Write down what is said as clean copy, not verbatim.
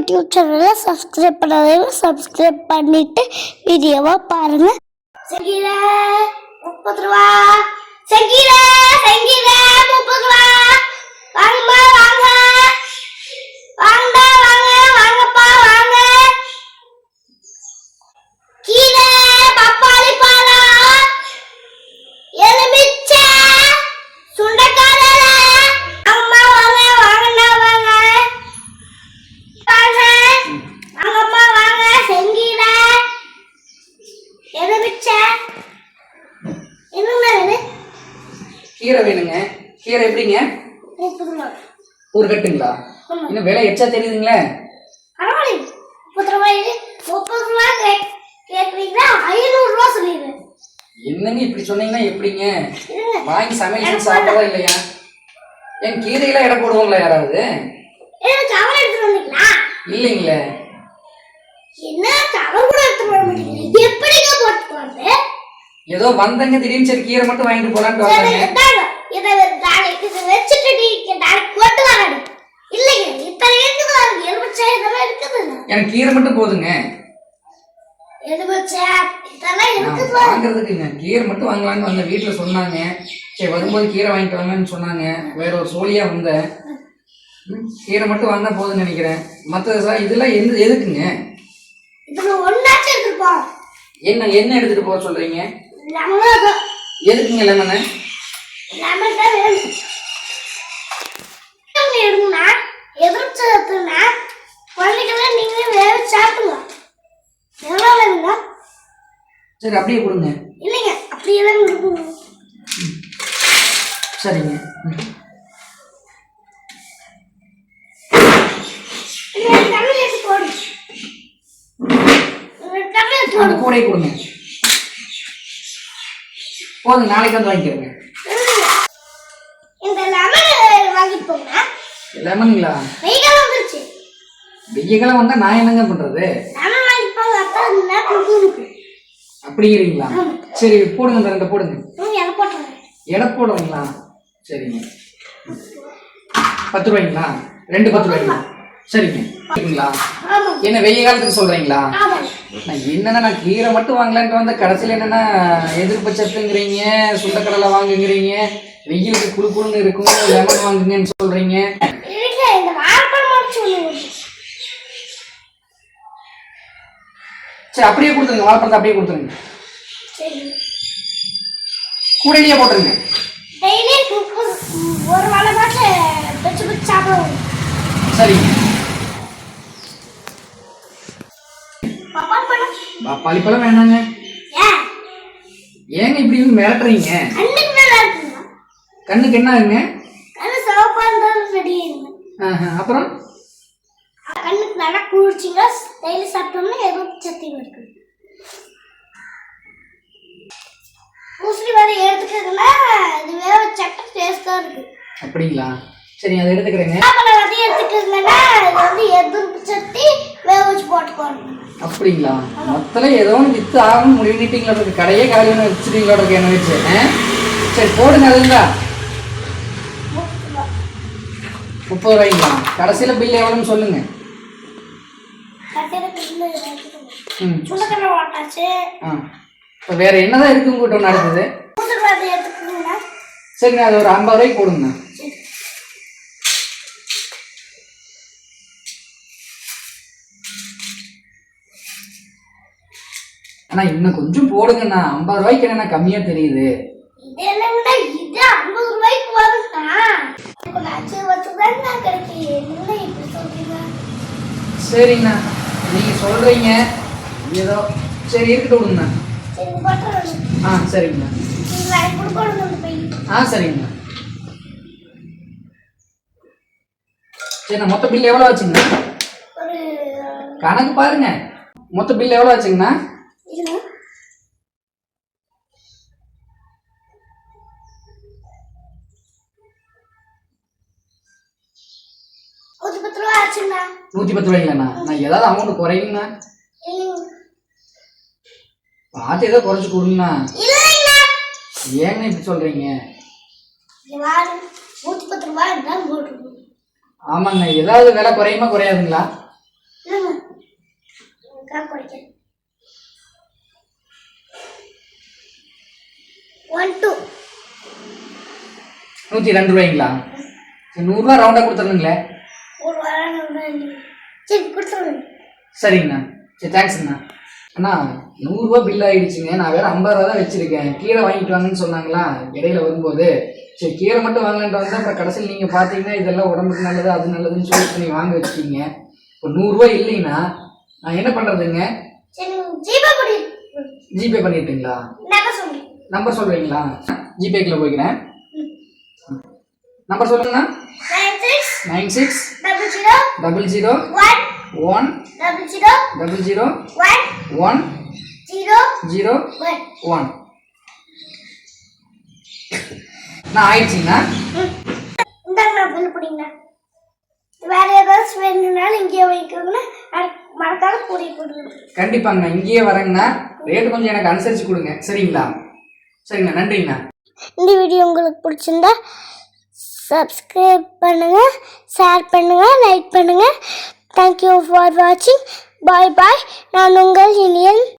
YouTube சேனலை subscribe பண்ணாதவங்க subscribe பண்ணிட்டு வீடியோவை பாருங்க. செங்கீரை 30 ரூபா. செங்கீரை 30 ரூபா. வாங்கம்மா வாங்க. வாங்கடா வாங்க. வாங்கப்பா வாங்க. கீரை பப்பாளி பழம் எலுமிச்சை சுண்டைக்காய் அம்மா வாங்க. வாங்கண்ணா வாங்க. வாங்க வாங்கம்மா வாங்க. செங்கீரை எலுமிச்சை என்னங்க வேணும்? கீரை வேணுங்க. கீரை எப்படிங்க? 30 ரூபா. ஒரு கட்டுங்களா? இன்னும் விலை எச்சா தெரியுதுங்களே. பரவாயில்ல. 30 ரூபாய் 30 ரூபா கேட்குறீங்களா? 500 ரூபா சொல்லிடுறேன். என்னங்க இப்படி சொன்னீங்கன்னா எப்படிங்க? வாங்கி சமையல் சாப்பிட்டதா இல்லையா? என் கீரையெல்லாம் இடம் போடுவாங்களா யாராவது? கவர் எடுத்துட்டு வந்தீங்களா? இல்லைங்களே. என்ன கவர் கூட எடுத்துட்டு வர மாட்டீங்க? எப்படிங்க போட்டு வந்து? ஏதோ வந்தங்க திடீர்னு சரி கீரை மட்டும் வாங்கிட்டு போலான்னு வந்தாங்க. இதை நாளைக்கு வச்சுட்டு நீங்க நாளைக்கு போட்டு வரணும். இல்லைங்க இப்ப இருக்குது எலுமிச்சை இதெல்லாம் இருக்குதுங்க. எனக்கு கீரை மட்டும் போதுங்க. எலுமிச்சை இதெல்லாம் இருக்குது. வாங்குறதுக்குங்க கீரை மட்டும் வாங்கலான்னு வந்த வீட்டுல சொன்னாங்க. சரி வரும்போது கீரை வாங்கிட்டு வாங்கன்னு சொன்னாங்க. வேற ஒரு சோழியா வந்தேன். கீரை மட்டும் வாங்கினா போதுன்னு நினைக்கிறேன். மற்ற இதெல்லாம் எதுக்குங்க? இதுல ஒண்ணாச்சும் எடுத்துப்போம். என்ன எடுத்துட்டு போக சொல்றீங்க? லெமன். எதுக்குங்க லெமன்? லெமன் தான் வேணும். எடுங்கண்ணா. எதிர்த்து எடுத்துனா பள்ளிக்கெல்லாம் நீங்களே வேக சாப்பிடுங்க. எவ்வளோ வேணுங்க? சரி அப்படியே கொடுங்க. இல்லைங்க அப்படியே தான் கொடுக்கணும். சரிங்க. அந்த கூடையை கொடுங்க. போதும் நாளைக்கு வந்து வாங்கிக்கிறேங்க. இந்த லெமன் வாங்கிட்டு போங்க. லெமனுங்களா? வெயில் வந்துருச்சு. வெயில்லாம் வந்தா நான் என்னங்க பண்றது? லெமன் வாங்கிட்டு போங்க. அப்பா குடுக்குறீங்க. அப்படிங்கிறீங்களா? சரி போடுங்க. அந்த ரெண்டு போடுங்க. எடை போட்டுருங்க. எடை போடுவீங்களா? சரிங்க. 10 ரூபாய்ங்களா? 2 10 ரூபாய்ங்களா? சரிங்க. என்ன வெயில் காலத்துக்கு சொல்றீங்களா? நான் என்னன்னா நான் கீரை மட்டும் வாங்கலான்ட்டு வந்த கடைசியில் என்னன்னா எதிர்ப்பு சத்துங்கிறீங்க, சுண்டக்கடலை வாங்குங்கிறீங்க, வெயிலுக்கு குழு குழுன்னு இருக்கும் லெமன் வாங்குங்கன்னு சொல்றீங்க. சரி அப்படியே கொடுத்துருங்க. வாழைப்பழத்தை அப்படியே கொடுத்துருங்க. கூடையிலேயே போட்டுருங்க. ஒரு வாழைப்பழத்தை வச்சு சாப்பிடுவோம். சரிங்க. பப்பாளி பழம் வேணாங்க. ஏங்க இப்படி மிரட்டுறீங்க? கண்ணுக்கு என்ன ஆகுங்க? அப்புறம் கண்ணுக்கு நல்லா குளிர்ச்சிங்க. டெய்லி சாப்பிட்டோம்னா எதுவும் சக்தி இருக்கு. ஊசி வரை எடுத்துக்கிறதுனா இது வேற சட்டை டேஸ்டா இருக்கு. அப்படிங்களா? சரி அதை எடுத்துக்கிறேங்க. அதை எடுத்துக்கிறதுனா இது வந்து எதிர்ப்பு சக்தி வேக வச்சு போட்டுக்கோங்க. அப்படிங்களா? மொத்தல ஏதோ ஒன்று வித்து ஆகணும் முடிவு நீட்டிங்களா இருக்கு. கடையே காலையில் வச்சுட்டீங்களா இருக்கு என்ன வச்சு. சரி போடுங்க. அதுங்களா 30 ரூபாய்ங்களா? கடைசியில் பில் எவ்வளோன்னு சொல்லுங்க. இப்போ வேற என்னதான் இருக்கு உங்ககிட்ட நடக்குது? சரிங்க அது ஒரு 50 ரூபாய்க்கு போடுங்க. ஆனா இன்னும் கொஞ்சம் போடுங்கண்ணா. 50 ரூபாய்க்கு என்ன கம்மியா தெரியுது? சரிங்கண்ணா நீங்க சொல்றீங்க ஏதோ. சரி இருக்கட்டும் விடுங்கண்ணா. சரிங்கண்ணா. சரிங்கண்ணா. சரிண்ணா மொத்த பில் எவ்வளோ ஆச்சுங்கண்ணா? கணக்கு பாருங்க. மொத்த பில் எவ்வளோ ஆச்சுங்கண்ணா? $110 ரூபாய்ங்களா? நான் ஏதாவது அமௌண்ட் குறையுங்கண்ணா. பார்த்து ஏதோ குறைச்சு கொடுங்கண்ணா. ஏங்க இப்படி சொல்றீங்க? ஆமாங்க ஏதாவது விலை குறையுமா குறையாதுங்களா? குறைக்கிறேன் 1 2 102 ரூபாய்ங்களா? சரி 100 ரூபா ரவுண்டா கொடுத்துருங்களே. ஒரு வாரம் சரி கொடுத்துருங்க. சரிங்கண்ணா. சரி தேங்க்ஸ்ண்ணா. அண்ணா 100 ரூபா பில் ஆயிடுச்சுங்க. நான் வேற 50 ரூபா தான் வச்சிருக்கேன். கீரை வாங்கிட்டு வாங்கன்னு சொன்னாங்களா இடையில வரும்போது. சரி கீரை மட்டும் வாங்கலான்ட்டு வந்தா அப்புறம் கடைசியில் நீங்க பாத்தீங்கன்னா இதெல்லாம் உடம்புக்கு நல்லது அது நல்லதுன்னு சொல்லிட்டு நீங்க வாங்க வச்சுட்டீங்க. இப்போ 100 ரூபாய் இல்லைன்னா நான் என்ன பண்றதுங்க? சரி ஜிபே பண்ணிட்டீங்களா? நம்பர் சொல்றீங்களா? ஜிபேக்குள்ள போய்க்கிறேன். நம்பர் சொல்லுங்கண்ணா. 96 00 1 00 1 0 1. நான் ஆயிடுச்சுங்கண்ணா. இந்தாங்கண்ணா பில் பிடிங்க. வேற ஏதாச்சும் வேணும்னாலும் இங்கேயே வாங்கிக்கோங்கண்ணா. மறக்காம கூடி கொடுங்க. கண்டிப்பாங்கண்ணா இங்கேயே வரேங்கண்ணா. ரேட்டு கொஞ்சம் எனக்கு அனுசரிச்சு கொடுங்க. சரிங்களா? சரிங்கண்ணா நன்றிங்கண்ணா. இந்த வீடியோ உங்களுக்கு பிடிச்சிருந்தா சப்ஸ்கிரைப் பண்ணுங்க, ஷேர் பண்ணுங்க, லைக் பண்ணுங்க. தேங்க்யூ ஃபார் வாட்சிங். பாய் பாய். நான் உங்கள் இனியன்.